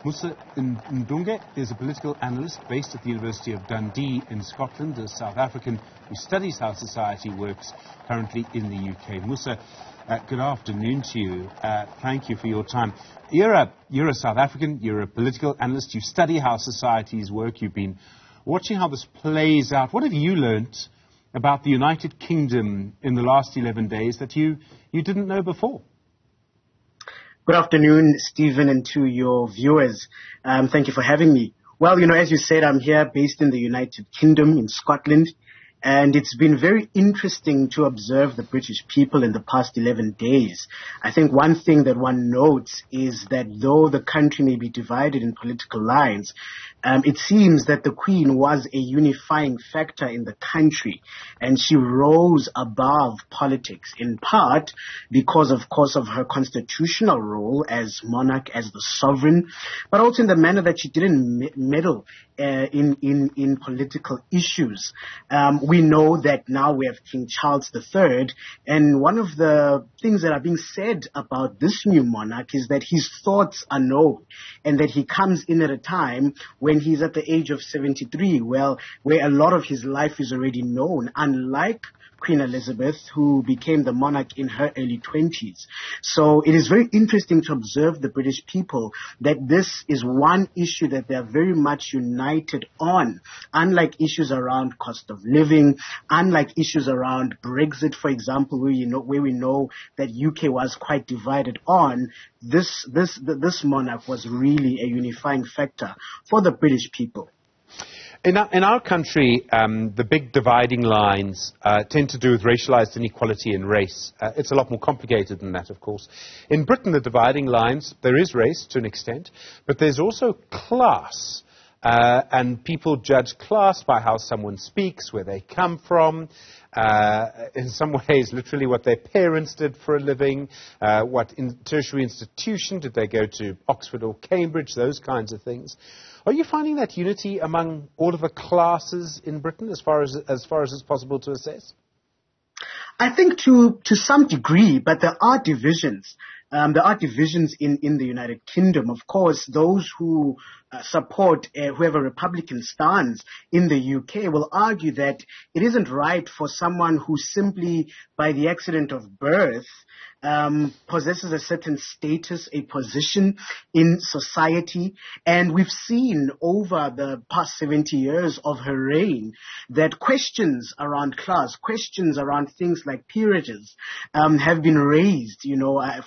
Musa Mdunge is a political analyst based at the University of Dundee in Scotland, a South African who studies how society works currently in the UK. Musa, good afternoon to you. Thank you for your time. You're a South African, you're a political analyst, you study how societies work, you've been watching how this plays out. What have you learnt about the United Kingdom in the last 11 days that you didn't know before? Good afternoon, Stephen, and to your viewers. Thank you for having me. Well, as you said, I'm here based in the United Kingdom in Scotland, and it's been very interesting to observe the British people in the past 11 days. I think one thing that one notes is that though the country may be divided in political lines, it seems that the Queen was a unifying factor in the country, and she rose above politics, in part because, of course, of her constitutional role as monarch, as the sovereign, but also in the manner that she didn't meddle in political issues. We know that now we have King Charles III, and one of the things that are being said about this new monarch is that his thoughts are known, and that he comes in at a time when he's at the age of 73, where a lot of his life is already known, unlike Queen Elizabeth, who became the monarch in her early 20s. So it is very interesting to observe the British people, that this is one issue that they are very much united on, unlike issues around cost of living, unlike issues around Brexit, for example, where we know that UK was quite divided on. This monarch was really a unifying factor for the British people. In our country, the big dividing lines tend to do with racialized inequality and race. It's a lot more complicated than that, of course. In Britain, the dividing lines, there is race to an extent, but there's also class. And people judge class by how someone speaks, where they come from, in some ways literally what their parents did for a living, what tertiary institution, did they go to Oxford or Cambridge, those kinds of things. Are you finding that unity among all of the classes in Britain as far as it's possible to assess? I think to some degree, but there are divisions. There are divisions in the United Kingdom. Of course, those who support who have a Republican stance in the UK will argue that it isn't right for someone who simply by the accident of birth possesses a certain status, a position in society. And we've seen over the past 70 years of her reign that questions around class, questions around things like peerages have been raised.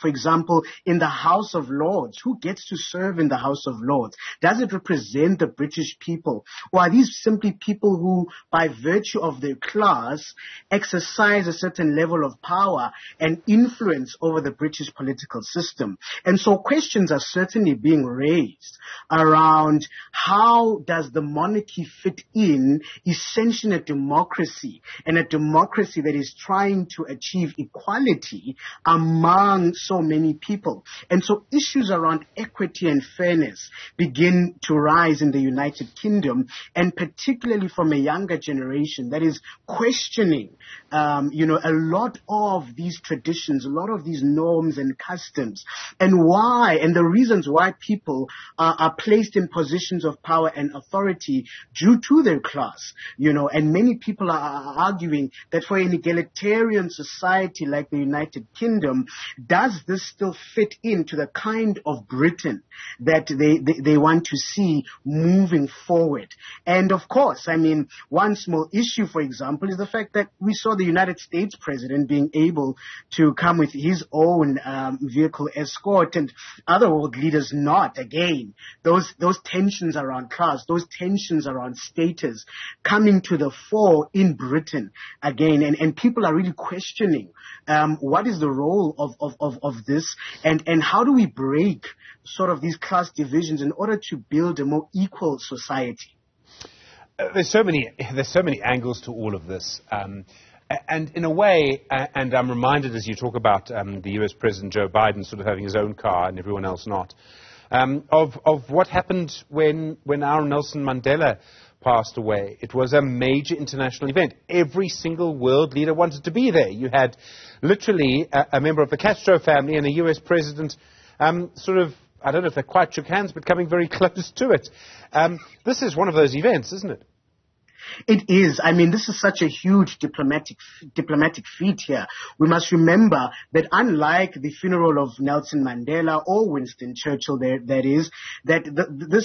For example, in the House of Lords, who gets to serve in the House of Lords? Does it represent the British people? Or are these simply people who, by virtue of their class, exercise a certain level of power and influence over the British political system? And so questions are certainly being raised around how does the monarchy fit in essentially a democracy, and a democracy that is trying to achieve equality among so many people. And so issues around equity and fairness begin to rise in the United Kingdom, and particularly from a younger generation that is questioning, a lot of these traditions, a lot of these norms and customs, and the reasons why people are placed in positions of power and authority due to their class, and many people are arguing that for an egalitarian society like the United Kingdom, does this still fit into the kind of Britain that they want to see moving forward? And of course, one small issue, for example, is the fact that we saw the United States president being able to come with his own vehicle escort, and other world leaders not. Again, those tensions around class, those tensions around status coming to the fore in Britain again, and people are really questioning what is the role of this, and how do we break sort of these class divisions in order to build a more equal society? There's so many angles to all of this. And in a way, and I'm reminded as you talk about the US President Joe Biden sort of having his own car and everyone else not, of what happened when our Nelson Mandela passed away. It was a major international event. Every single world leader wanted to be there. You had literally a member of the Castro family and a US president sort of I don't know if they quite shook hands, but coming very close to it. This is one of those events, isn't it? It is. I mean, this is such a huge diplomatic feat here. We must remember that unlike the funeral of Nelson Mandela or Winston Churchill, this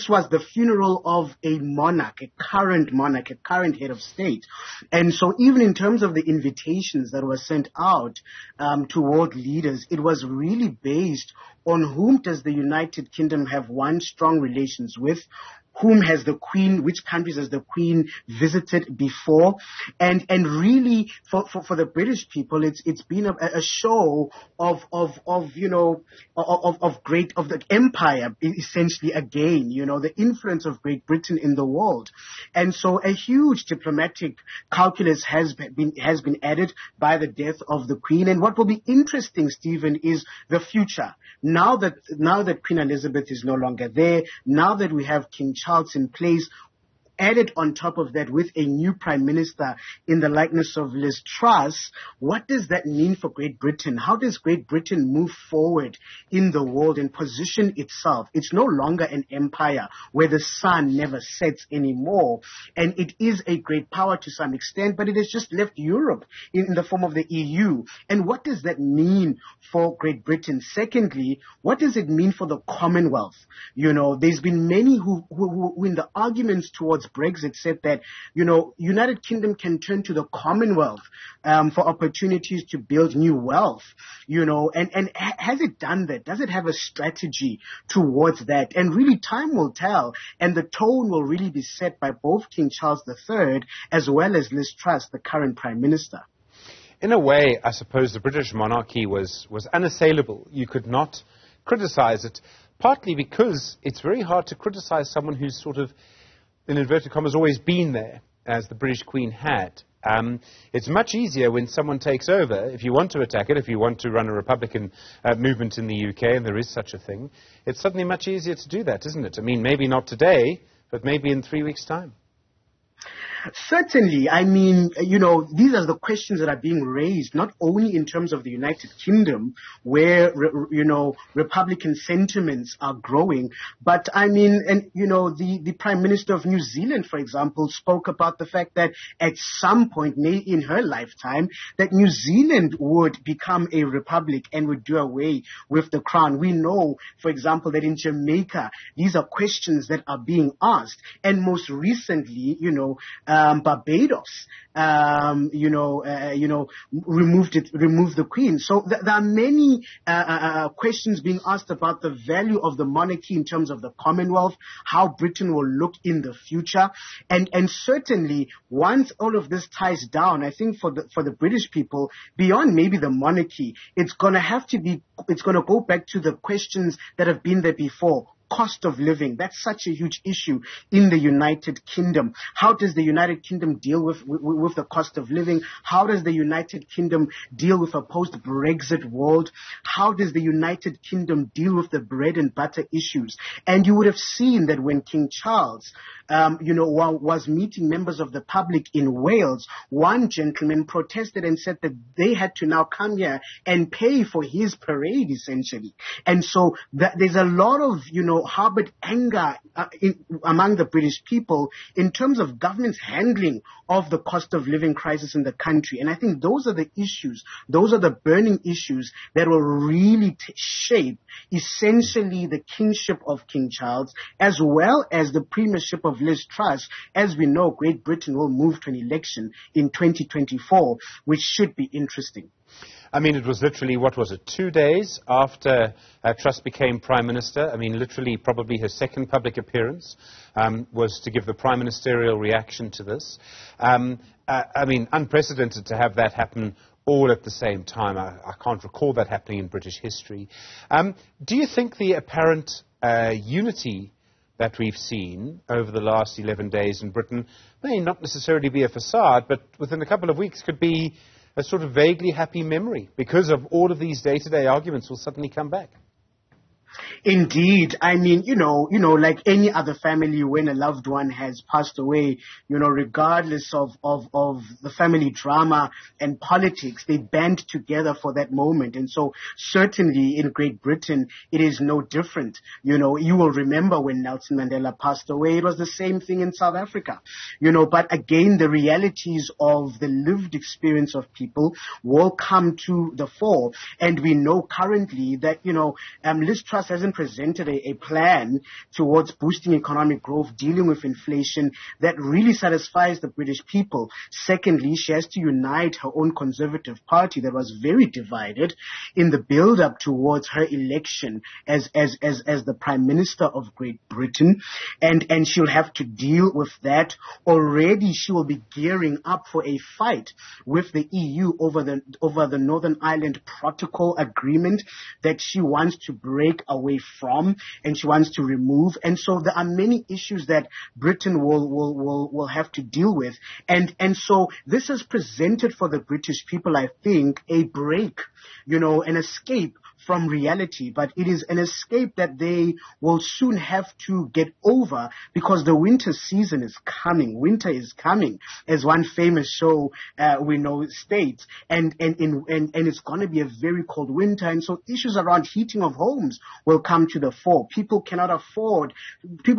was the funeral of a monarch, a current head of state. And so even in terms of the invitations that were sent out to world leaders, it was really based on whom does the United Kingdom have strong relations with, which countries has the Queen visited before, and really for the British people, it's been a show of the empire, essentially, again, the influence of Great Britain in the world. And so a huge diplomatic calculus has been added by the death of the Queen. And what will be interesting, Stephen, is the future. Now that Queen Elizabeth is no longer there, now that we have King Charles in place, added on top of that with a new Prime Minister in the likeness of Liz Truss, what does that mean for Great Britain? How does Great Britain move forward in the world and position itself? It's no longer an empire where the sun never sets anymore, and it is a great power to some extent, but it has just left Europe in the form of the EU. And what does that mean for Great Britain? Secondly, what does it mean for the Commonwealth? There's been many who in the arguments towards Brexit said that, United Kingdom can turn to the Commonwealth for opportunities to build new wealth, and has it done that? Does it have a strategy towards that? And really time will tell, and the tone will really be set by both King Charles III as well as Liz Truss, the current Prime Minister. In a way, I suppose the British monarchy was unassailable. You could not criticize it, partly because it's very hard to criticize someone who's sort of, in inverted commas, always been there, as the British Queen had. It's much easier when someone takes over. If you want to attack it, if you want to run a Republican movement in the UK, and there is such a thing, it's suddenly much easier to do that, isn't it? I mean, maybe not today, but maybe in 3 weeks' time. Certainly. I mean, these are the questions that are being raised, not only in terms of the United Kingdom, where, Republican sentiments are growing, but I mean, and, the Prime Minister of New Zealand, for example, spoke about the fact that at some point in her lifetime, that New Zealand would become a republic and would do away with the crown. We know, for example, that in Jamaica, these are questions that are being asked. And most recently, Barbados, removed the Queen. So there are many questions being asked about the value of the monarchy in terms of the Commonwealth, how Britain will look in the future, and certainly once all of this ties down, I think for the British people, beyond maybe the monarchy, it's going to go back to the questions that have been there before. Cost of living, that's such a huge issue in the United Kingdom. How does the United Kingdom deal with the cost of living? How does the United Kingdom deal with a post-Brexit world? How does the United Kingdom deal with the bread and butter issues? And you would have seen that when King Charles, was meeting members of the public in Wales, one gentleman protested and said that they had to now come here and pay for his parade, essentially. And so there's a lot of, harbored anger among the British people in terms of government's handling of the cost of living crisis in the country. And I think those are the issues, those are the burning issues that will really shape essentially the kingship of King Charles as well as the premiership of Liz Truss. As we know, Great Britain will move to an election in 2024, which should be interesting. I mean, it was literally, 2 days after Truss became Prime Minister. I mean, literally probably her second public appearance was to give the prime ministerial reaction to this. I mean, unprecedented to have that happen all at the same time. I can't recall that happening in British history. Do you think the apparent unity that we've seen over the last 11 days in Britain may not necessarily be a facade, but within a couple of weeks could be a sort of vaguely happy memory because of all of these day-to-day arguments will suddenly come back? Indeed. I mean, like any other family, when a loved one has passed away, regardless of the family drama and politics, they band together for that moment. And so certainly in Great Britain, it is no different. You will remember when Nelson Mandela passed away, it was the same thing in South Africa, but again, the realities of the lived experience of people will come to the fore. And we know currently that, Liz Truss hasn't presented a plan towards boosting economic growth, dealing with inflation that really satisfies the British people. Secondly, she has to unite her own Conservative Party that was very divided in the build-up towards her election as the Prime Minister of Great Britain, and she'll have to deal with that. Already, she will be gearing up for a fight with the EU over the Northern Ireland Protocol agreement that she wants to break away from and she wants to remove. And so there are many issues that Britain will have to deal with. And so this has presented for the British people, I think, a break, an escape from reality, but it is an escape that they will soon have to get over because the winter season is coming. Winter is coming, as one famous show we know states, and it's going to be a very cold winter, and so issues around heating of homes will come to the fore. People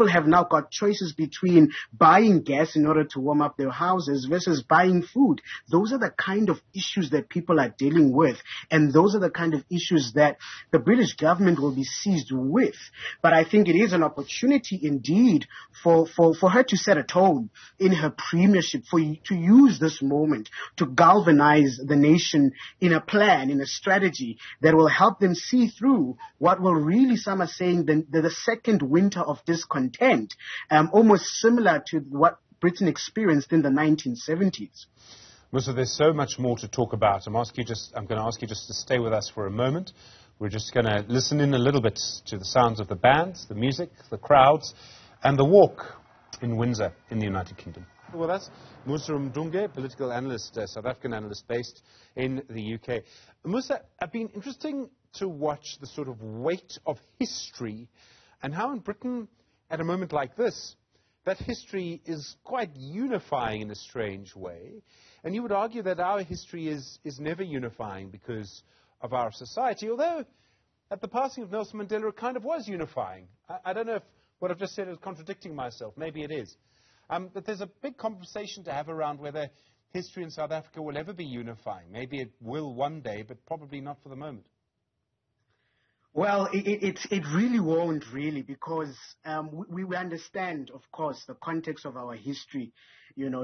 have now got choices between buying gas in order to warm up their houses versus buying food. Those are the kind of issues that people are dealing with, and those are the kind of issues that the British government will be seized with. But I think it is an opportunity indeed for her to set a tone in her premiership, to use this moment to galvanize the nation in a plan, in a strategy that will help them see through what will really, some are saying, the second winter of discontent, almost similar to what Britain experienced in the 1970s. Musa, there's so much more to talk about. I'm going to ask you just to stay with us for a moment. We're just going to listen in a little bit to the sounds of the bands, the music, the crowds, and the walk in Windsor in the United Kingdom. With us, Musa Mdunge, political analyst, South African analyst based in the UK. Musa, it's been interesting to watch the sort of weight of history and how in Britain, at a moment like this, that history is quite unifying in a strange way. And you would argue that our history is never unifying because of our society, although at the passing of Nelson Mandela it kind of was unifying. I don't know if what I've just said is contradicting myself. Maybe it is. But there's a big conversation to have around whether history in South Africa will ever be unifying. Maybe it will one day, but probably not for the moment. Well, it really won't, really, because we understand, of course, the context of our history,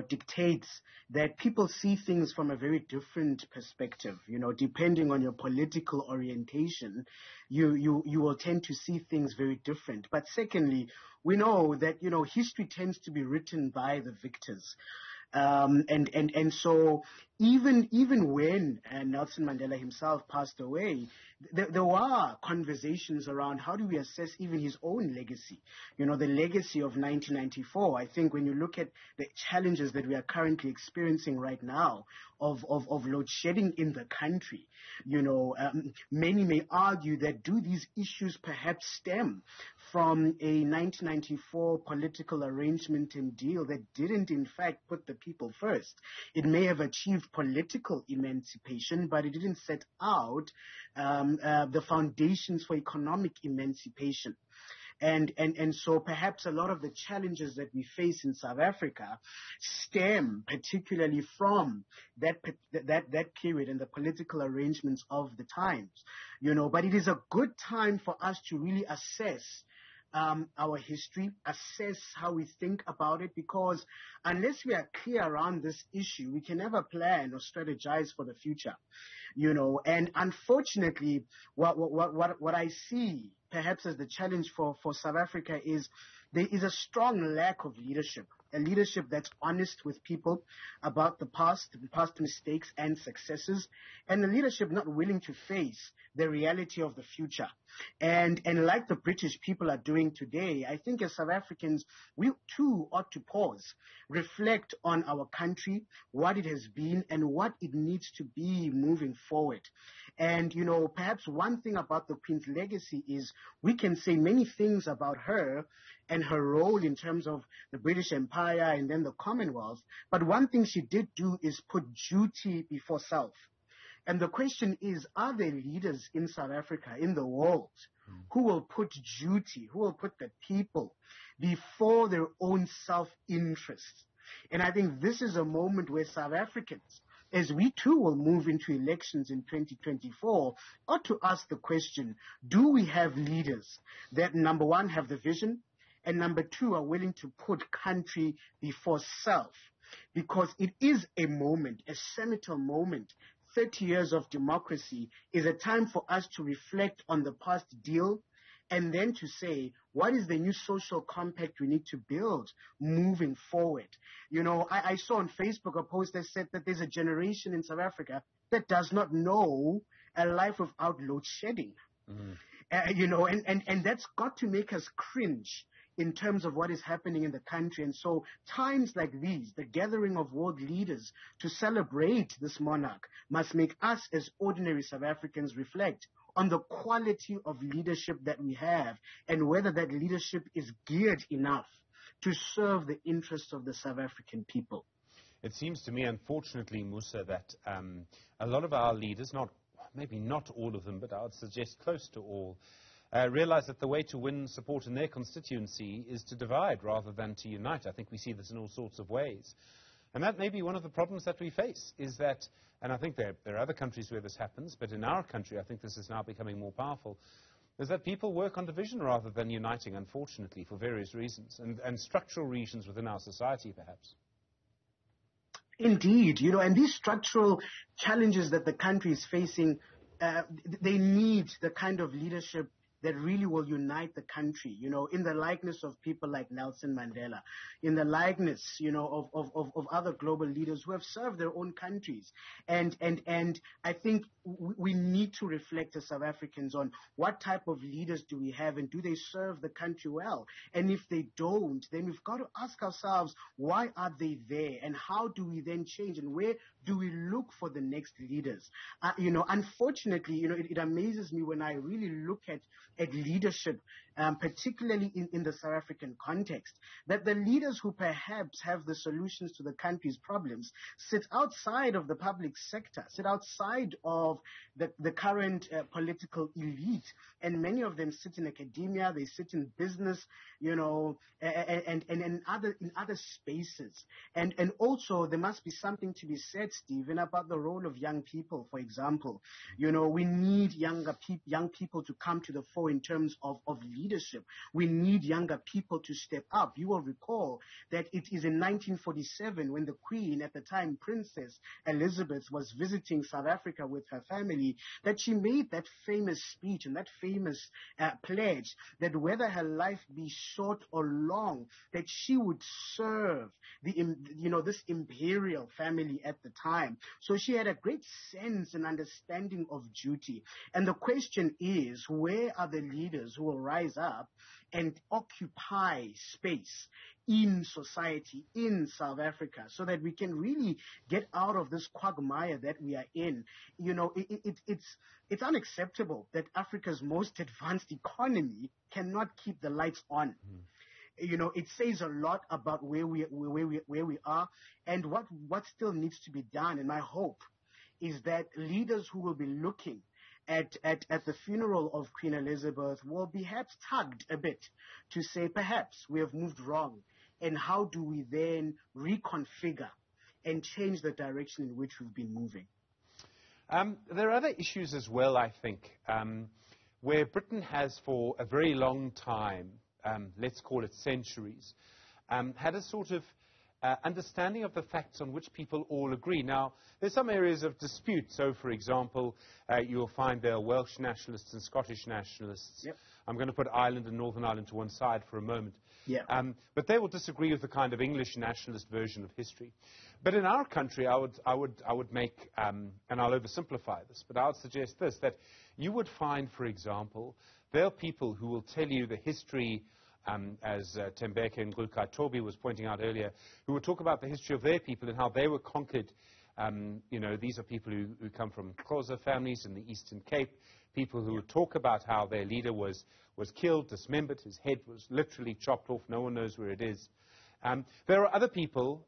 dictates that people see things from a very different perspective. Depending on your political orientation, you will tend to see things very different. But secondly, we know that, history tends to be written by the victors. And so even when Nelson Mandela himself passed away, there were conversations around how do we assess even his own legacy, the legacy of 1994. I think when you look at the challenges that we are currently experiencing right now of load shedding in the country, many may argue that do these issues perhaps stem from a 1994 political arrangement and deal that didn't in fact put the people first. It may have achieved political emancipation, but it didn't set out the foundations for economic emancipation. And so perhaps a lot of the challenges that we face in South Africa stem particularly from that period and the political arrangements of the times, but it is a good time for us to really assess our history, assess how we think about it, because unless we are clear around this issue, we can never plan or strategize for the future, and unfortunately, what I see perhaps as the challenge for South Africa is there is a strong lack of leadership a leadership that's honest with people about the past mistakes and successes, and a leadership not willing to face the reality of the future. And like the British people are doing today, I think as South Africans, we too ought to pause, reflect on our country, what it has been, and what it needs to be moving forward. And, you know, perhaps one thing about the Queen's legacy is we can say many things about her and her role in terms of the British Empire and then the Commonwealth. But one thing she did do is put duty before self. And the question is, are there leaders in South Africa, in the world, who will put duty, who will put the people before their own self-interest? And I think this is a moment where South Africans, as we too will move into elections in 2024, ought to ask the question, do we have leaders that, number one, have the vision, and number two, are willing to put country before self? Because it is a moment, a seminal moment. 30 years of democracy is a time for us to reflect on the past deal and then to say, what is the new social compact we need to build moving forward? You know, I saw on Facebook a post that said that there's a generation in South Africa that does not know a life without load shedding. You know, and that's got to make us cringe in terms of what is happening in the country. And so times like these, the gathering of world leaders to celebrate this monarch, must make us as ordinary South Africans reflect on the quality of leadership that we have and whether that leadership is geared enough to serve the interests of the South African people. It seems to me, unfortunately, Musa, that a lot of our leaders, maybe not all of them, but I would suggest close to all, realize that the way to win support in their constituency is to divide rather than to unite. I think we see this in all sorts of ways. And that may be one of the problems that we face, is that, and I think there are other countries where this happens, but in our country I think this is now becoming more powerful, is that people work on division rather than uniting, unfortunately, for various reasons, and structural reasons within our society, perhaps. Indeed, you know, and these structural challenges that the country is facing, they need the kind of leadership that really will unite the country, you know, in the likeness of people like Nelson Mandela, in the likeness, you know, of other global leaders who have served their own countries. And I think we need to reflect as South Africans on what type of leaders do we have and do they serve the country well? And if they don't, then we've got to ask ourselves, why are they there? And how do we then change? And where do we look for the next leaders? You know, unfortunately, you know, it amazes me when I really look at leadership, particularly in the South African context, that the leaders who perhaps have the solutions to the country's problems sit outside of the public sector, sit outside of the current political elite, and many of them sit in academia, they sit in business, you know, and in other spaces. And also there must be something to be said, Stephen, about the role of young people, for example. You know, we need young people to come to the fore in terms of leadership. We need younger people to step up. You will recall that it is in 1947 when the Queen, at the time Princess Elizabeth, was visiting South Africa with her family, that she made that famous speech and that famous pledge that whether her life be short or long, that she would serve this imperial family at the time. So she had a great sense and understanding of duty. And the question is, where are the leaders who will rise up and occupy space in society, in South Africa, so that we can really get out of this quagmire that we are in? You know, it's unacceptable that Africa's most advanced economy cannot keep the lights on. You know, it says a lot about where we are and what still needs to be done. And my hope is that leaders who will be looking at the funeral of Queen Elizabeth will perhaps tugged a bit to say, perhaps we have moved wrong, and how do we then reconfigure and change the direction in which we've been moving? There are other issues as well, I think, where Britain has for a very long time, let's call it centuries, had a sort of understanding of the facts on which people all agree. Now, there's some areas of dispute. So, for example, you'll find there are Welsh nationalists and Scottish nationalists. Yep. I'm going to put Ireland and Northern Ireland to one side for a moment. Yeah. But they will disagree with the kind of English nationalist version of history. But in our country, I would make, and I'll oversimplify this, but I would suggest this, that you would find, for example, there are people who will tell you the history, as Tembeke and Gulkai Tobi was pointing out earlier, who would talk about the history of their people and how they were conquered. These are people who come from Xhosa families in the Eastern Cape, people who would talk about how their leader was killed, dismembered, his head was literally chopped off, no one knows where it is. There are other people,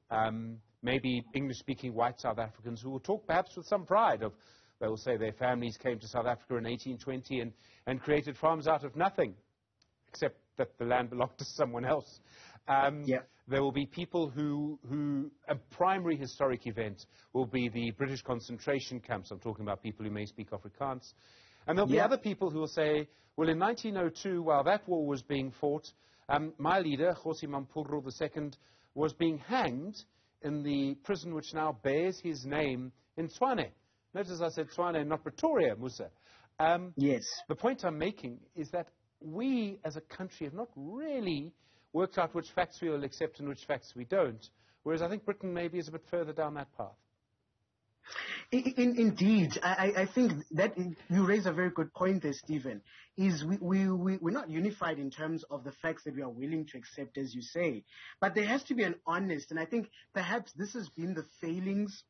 maybe English-speaking white South Africans, who will talk perhaps with some pride of, they will say their families came to South Africa in 1820 and created farms out of nothing, except that the land belonged to someone else. There will be people who a primary historic event will be the British concentration camps. I'm talking about people who may speak Afrikaans. And there'll be other people who will say, well, in 1902, while that war was being fought, my leader, Kgosi Mampuru II, was being hanged in the prison which now bears his name in Tshwane. Notice I said Tshwane, not Pretoria, Musa. Yes. The point I'm making is that we, as a country, have not really worked out which facts we will accept and which facts we don't, whereas I think Britain maybe is a bit further down that path. Indeed, I think that you raise a very good point there, Stephen, is we're not unified in terms of the facts that we are willing to accept, as you say, but there has to be an honest, and I think perhaps this has been the failings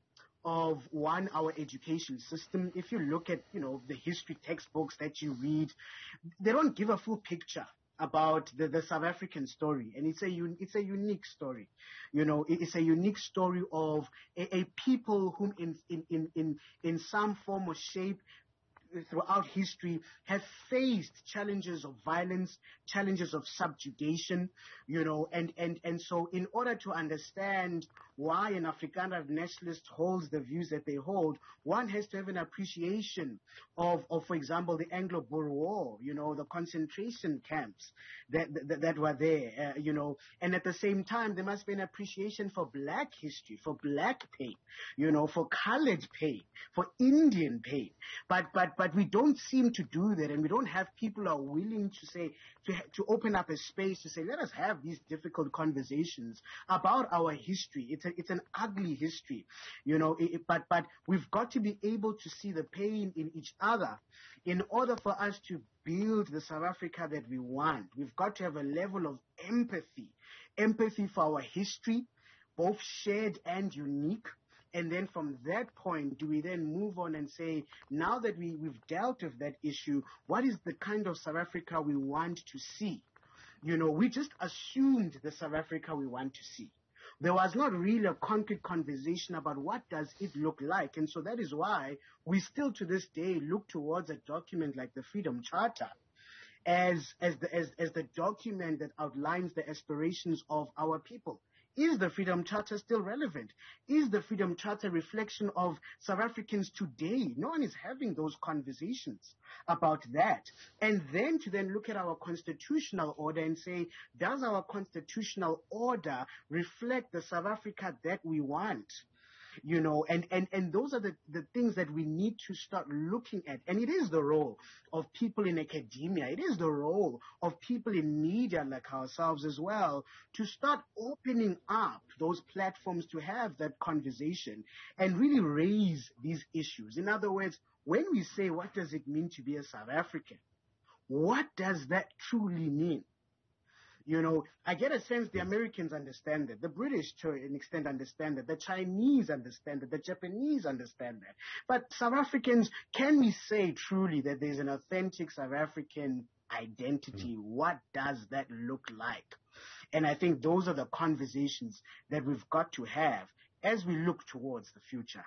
of our education system. If you look at, the history textbooks that you read, they don't give a full picture about the South African story, and it's a unique story. It's a unique story of a people whom in some form or shape throughout history have faced challenges of violence, challenges of subjugation, and so in order to understand why an Afrikaner nationalist holds the views that they hold, one has to have an appreciation of for example, the Anglo-Boer War, the concentration camps that were there, and at the same time, there must be an appreciation for black history, for black pain, for colored pain, for Indian pain, but we don't seem to do that, and we don't have people who are willing to say, to open up a space to say, let us have these difficult conversations about our history. It's an ugly history, but we've got to be able to see the pain in each other in order for us to build the South Africa that we want. We've got to have a level of empathy for our history, both shared and unique. And then from that point, do we then move on and say, now that we've dealt with that issue, what is the kind of South Africa we want to see? We just assumed the South Africa we want to see. There was not really a concrete conversation about what does it look like. And so that is why we still to this day look towards a document like the Freedom Charter as the document that outlines the aspirations of our people. Is the Freedom Charter still relevant? Is the Freedom Charter a reflection of South Africans today? No one is having those conversations about that. And then to then look at our constitutional order and say, does our constitutional order reflect the South Africa that we want? And those are the things that we need to start looking at. And it is the role of people in academia. It is the role of people in media like ourselves as well to start opening up those platforms to have that conversation and really raise these issues. In other words, when we say, what does it mean to be a South African? What does that truly mean? I get a sense the Americans understand it. The British, to an extent, understand it. The Chinese understand it. The Japanese understand that. But South Africans, can we say truly that there's an authentic South African identity? What does that look like? And I think those are the conversations that we've got to have as we look towards the future.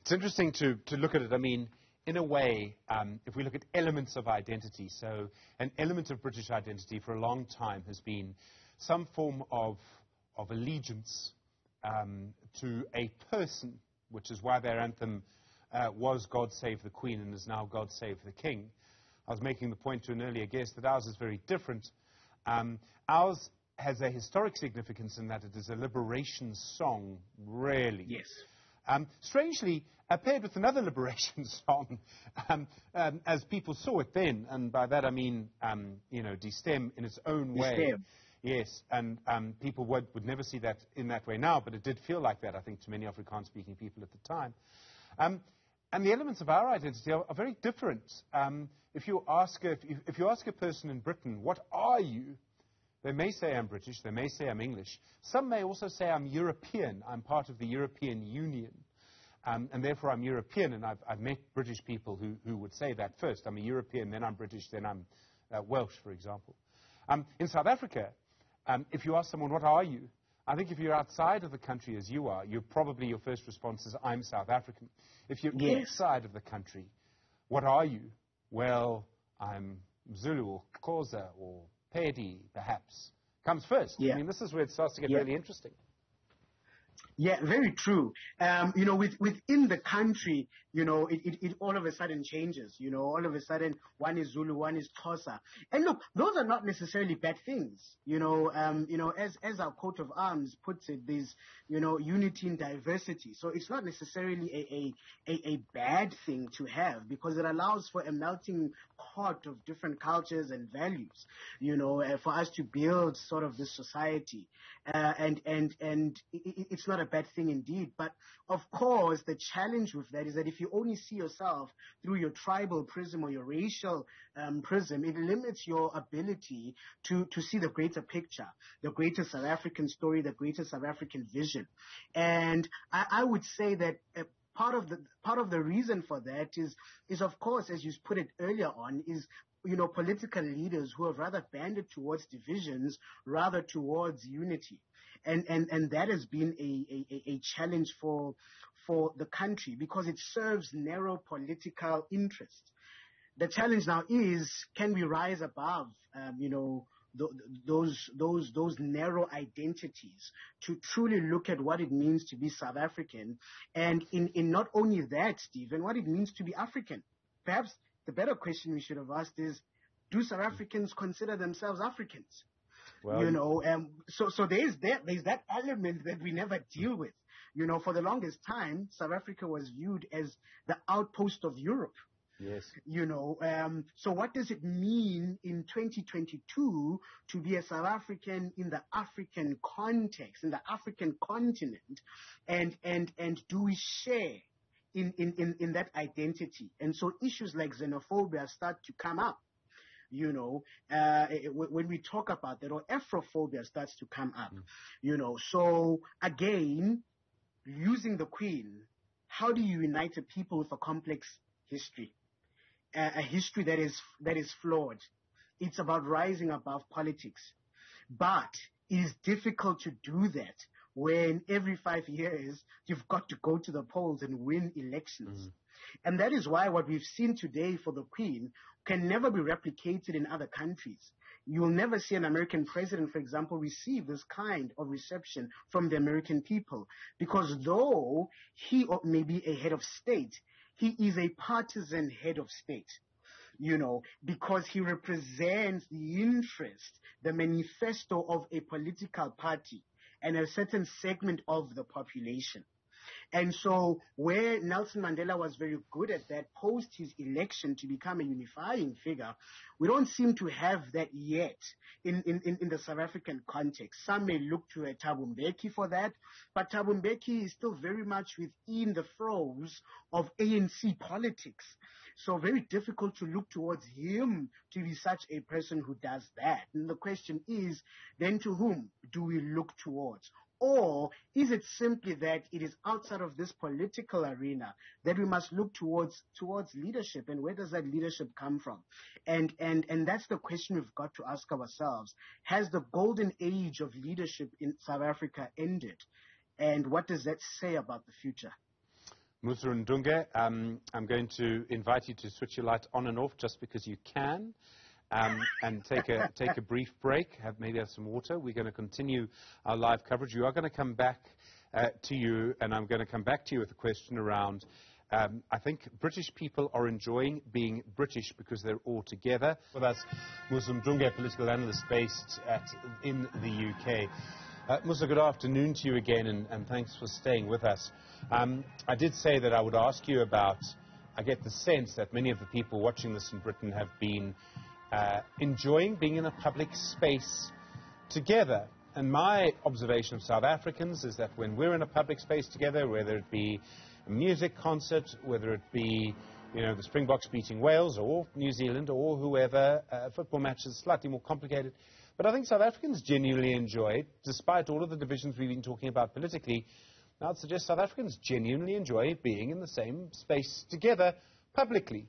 It's interesting to look at it. I mean, in a way, if we look at elements of identity, so an element of British identity for a long time has been some form of allegiance to a person, which is why their anthem was God Save the Queen and is now God Save the King. I was making the point to an earlier guest that ours is very different. Ours has a historic significance in that it is a liberation song, really. Yes. Strangely, paired with another liberation song, as people saw it then, and by that I mean, destem in its own way. Destem. Yes, and people would never see that in that way now, but it did feel like that, I think, to many Afrikaans-speaking people at the time. And the elements of our identity are very different. If you ask a person in Britain, what are you? They may say I'm British, they may say I'm English. Some may also say I'm European, I'm part of the European Union. And therefore I'm European, and I've met British people who would say that first. I'm a European, then I'm British, then I'm Welsh, for example. In South Africa, if you ask someone, what are you? I think if you're outside of the country as you are, probably your first response is, I'm South African. If you're inside of the country, what are you? Well, I'm Zulu or Xhosa or Pedi, perhaps. Comes first. Yeah. I mean, this is where it starts to get really interesting. Yeah, very true. Within the country, it all of a sudden changes. All of a sudden, one is Zulu, one is Xhosa. And look, those are not necessarily bad things. As our coat of arms puts it, there's, unity in diversity. So it's not necessarily a bad thing to have, because it allows for a melting pot of different cultures and values, for us to build sort of this society. And it's not a bad thing indeed. But of course, the challenge with that is that if you only see yourself through your tribal prism or your racial prism, it limits your ability to see the greater picture, the greater South African story, the greater South African vision. And I would say that part of the reason for that is of course, as you put it earlier on, is political leaders who have rather banded towards divisions rather towards unity. And that has been a challenge for the country, because it serves narrow political interests. The challenge now is, can we rise above, those narrow identities to truly look at what it means to be South African, and in not only that, Stephen, what it means to be African. Perhaps the better question we should have asked is, do South Africans consider themselves Africans? Well, so there's that element that we never deal with. For the longest time, South Africa was viewed as the outpost of Europe. Yes. So what does it mean in 2022 to be a South African in the African context, in the African continent, and do we share in that identity? And so issues like xenophobia start to come up. When we talk about that, or Afrophobia starts to come up. So again, using the Queen, how do you unite a people with a complex history? A history that is flawed. It's about rising above politics. But it is difficult to do that when every 5 years you've got to go to the polls and win elections. And that is why what we've seen today for the Queen can never be replicated in other countries. You will never see an American president, for example, receive this kind of reception from the American people, because though he may be a head of state, he is a partisan head of state. Because he represents the interest, the manifesto of a political party and a certain segment of the population. And so where Nelson Mandela was very good at that post his election to become a unifying figure, we don't seem to have that yet in the South African context. Some may look to Thabo Mbeki for that, but Thabo Mbeki is still very much within the throes of ANC politics. So very difficult to look towards him to be such a person who does that. And the question is, then to whom do we look towards? Or is it simply that it is outside of this political arena that we must look towards leadership, and where does that leadership come from? And that's the question we've got to ask ourselves. Has the golden age of leadership in South Africa ended? And what does that say about the future? Musa Mdunge, I'm going to invite you to switch your light on and off just because you can. And take a brief break, maybe have some water. We're going to continue our live coverage. You are going to come back to you, and I'm going to come back to you with a question around, I think British people are enjoying being British because they're all together. With us, Musa Mdunge, political analyst based in the UK. Musa, good afternoon to you again, and thanks for staying with us. I did say that I would ask you about, I get the sense that many of the people watching this in Britain have been enjoying being in a public space together. And my observation of South Africans is that when we're in a public space together, whether it be a music concert, whether it be the Springboks beating Wales or New Zealand or whoever, football matches slightly more complicated. But I think South Africans genuinely enjoy it, despite all of the divisions we've been talking about politically. Now, I'd suggest South Africans genuinely enjoy being in the same space together publicly.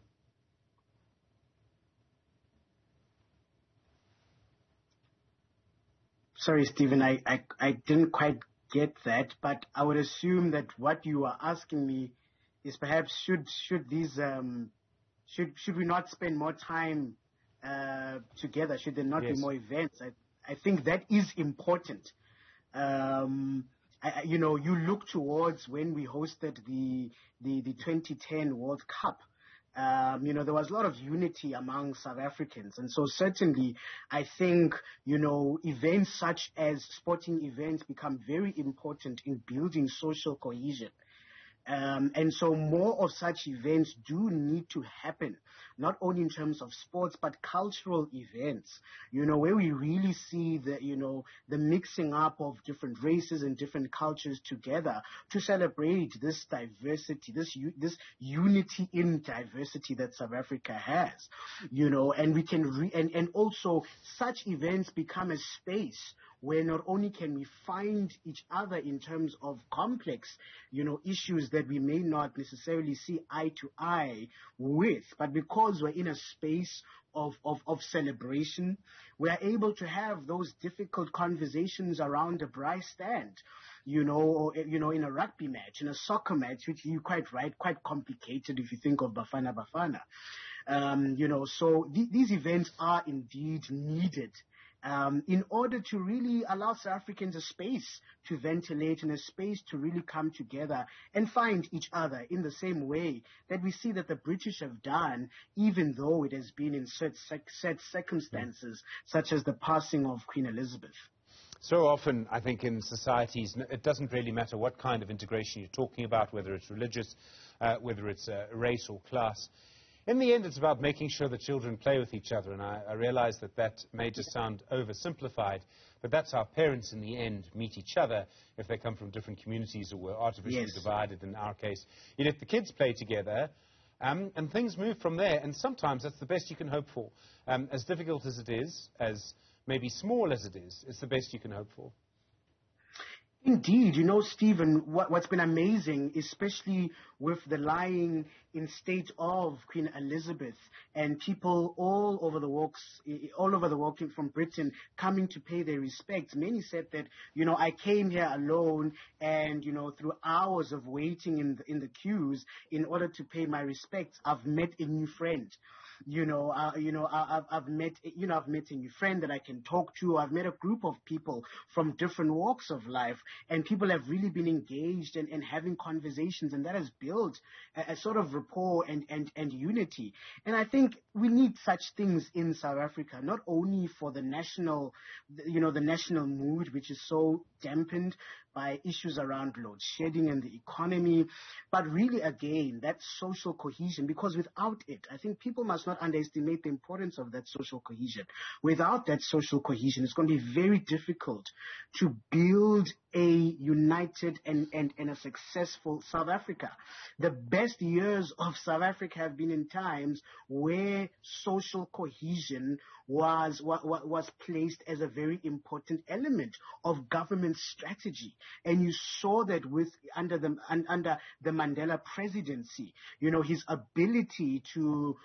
Sorry, Stephen, I didn't quite get that, but I would assume that what you are asking me is perhaps should we not spend more time together? Should there not be more events? I think that is important. You look towards when we hosted the 2010 World Cup. There was a lot of unity among South Africans. And so certainly, I think, events such as sporting events become very important in building social cohesion. And so more of such events do need to happen, not only in terms of sports, but cultural events, where we really see the mixing up of different races and different cultures together to celebrate this diversity, this unity in diversity that South Africa has, and we can and also such events become a space where not only can we find each other in terms of complex, issues that we may not necessarily see eye to eye with, but because we're in a space of celebration, we are able to have those difficult conversations around a braai stand, or in a rugby match, in a soccer match, which you're quite right, quite complicated if you think of Bafana Bafana. So these events are indeed needed. In order to really allow South Africans a space to ventilate and a space to really come together and find each other in the same way that we see that the British have done, even though it has been in set circumstances, such as the passing of Queen Elizabeth. So often, I think, in societies, it doesn't really matter what kind of integration you're talking about, whether it's religious, whether it's race or class. In the end, it's about making sure that children play with each other, and I realize that may just sound oversimplified, but that's how parents in the end meet each other if they come from different communities or were artificially divided in our case. You let the kids play together, and things move from there, and sometimes that's the best you can hope for. As difficult as it is, as maybe small as it is, it's the best you can hope for. Indeed. Stephen, what's been amazing, especially with the lying in state of Queen Elizabeth and people all over the world from Britain coming to pay their respects. Many said that, I came here alone and, through hours of waiting in the queues in order to pay my respects, I've met a new friend. I've met a new friend that I can talk to. I've met a group of people from different walks of life, and people have really been engaged and having conversations, and that has built a sort of rapport and unity. And I think we need such things in South Africa, not only for the national mood, which is so dampened by issues around load shedding and the economy, but really, again, that social cohesion, because without it, I think people must not underestimate the importance of that social cohesion. Without that social cohesion, it's going to be very difficult to build a united and a successful South Africa. The best years of South Africa have been in times where social cohesion was placed as a very important element of government strategy. And you saw that under the Mandela presidency, his ability to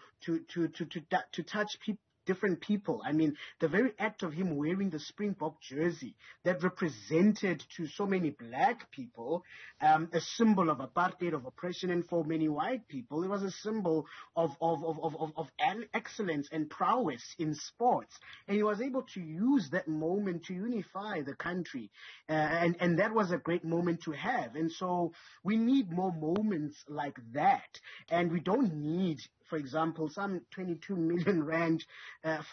touch different people. I mean, the very act of him wearing the Springbok jersey that represented to so many black people a symbol of apartheid, of oppression, and for many white people, it was a symbol of excellence and prowess in sports. And he was able to use that moment to unify the country. And that was a great moment to have. And so we need more moments like that. And we don't need for example, some 22 million rand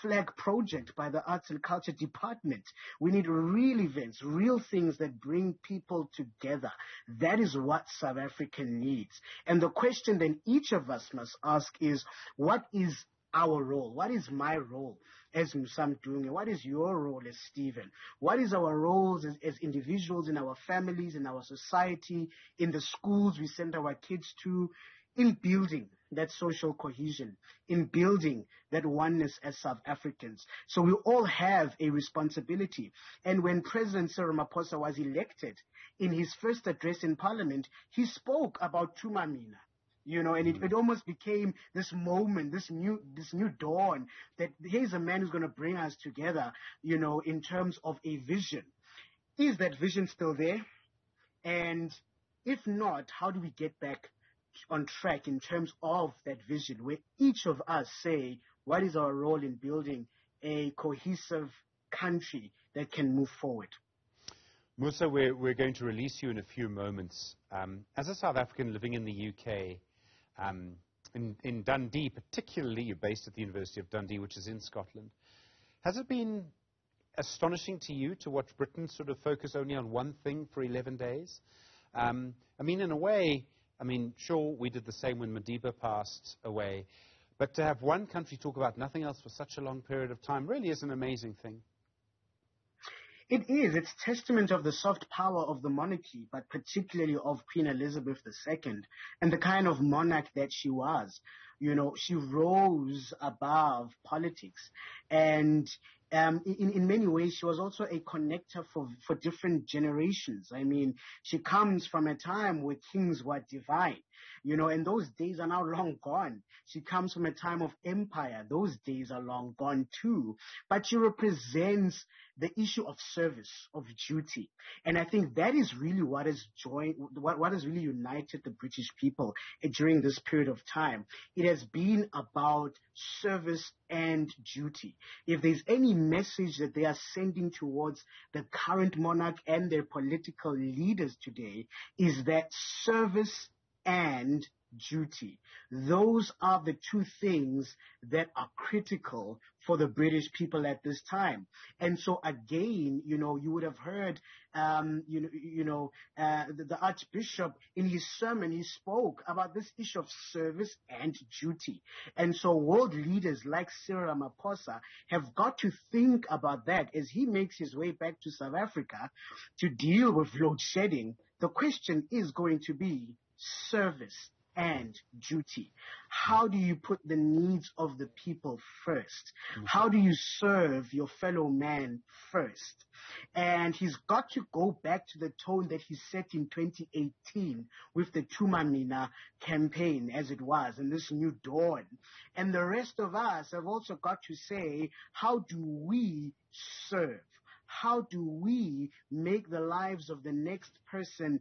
flag project by the Arts and Culture Department. We need real events, real things that bring people together. That is what South Africa needs. And the question then each of us must ask is, what is our role? What is my role as Musa Mdunge? What is your role as Stephen? What is our roles as individuals in our families, in our society, in the schools we send our kids to, in building that social cohesion, in building that oneness as South Africans? So we all have a responsibility. And when President Cyril Ramaphosa was elected, in his first address in Parliament, he spoke about Tumamina. You know, and it almost became this moment, this new dawn that here's a man who's going to bring us together, you know, in terms of a vision. Is that vision still there? And if not, how do we get back on track in terms of that vision, where each of us say, what is our role in building a cohesive country that can move forward? Musa, we're going to release you in a few moments. As a South African living in the UK, in Dundee, particularly, you're based at the University of Dundee, which is in Scotland. Has it been astonishing to you to watch Britain sort of focus only on one thing for 11 days? I mean, in a way, I mean, sure, we did the same when Madiba passed away, but to have one country talk about nothing else for such a long period of time really is an amazing thing. It is. It's testament of the soft power of the monarchy, but particularly of Queen Elizabeth II and the kind of monarch that she was. You know, she rose above politics, and in many ways, she was also a connector for different generations. I mean, she comes from a time where kings were divine, you know, and those days are now long gone. She comes from a time of empire. Those days are long gone too. But she represents the issue of service, of duty. And I think that is really what has really united the British people during this period of time. It has been about service and duty. If there's any message that they are sending towards the current monarch and their political leaders today, is that service and duty. Those are the two things that are critical for the British people at this time. And so again, you know, you would have heard, the Archbishop in his sermon, he spoke about this issue of service and duty. And so world leaders like Cyril Ramaphosa have got to think about that as he makes his way back to South Africa to deal with load shedding. The question is going to be service and duty. How do you put the needs of the people first? How do you serve your fellow man first? And he's got to go back to the tone that he set in 2018 with the Tumamina campaign, as it was, and this new dawn. And the rest of us have also got to say, how do we serve? How do we make the lives of the next person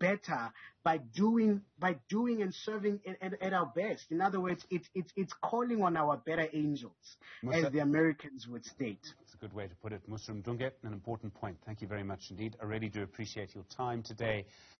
better by doing and serving at our best? In other words, it's calling on our better angels, Musa, as the Americans would state. That's a good way to put it. Musa Mdunge, an important point. Thank you very much indeed. I really do appreciate your time today.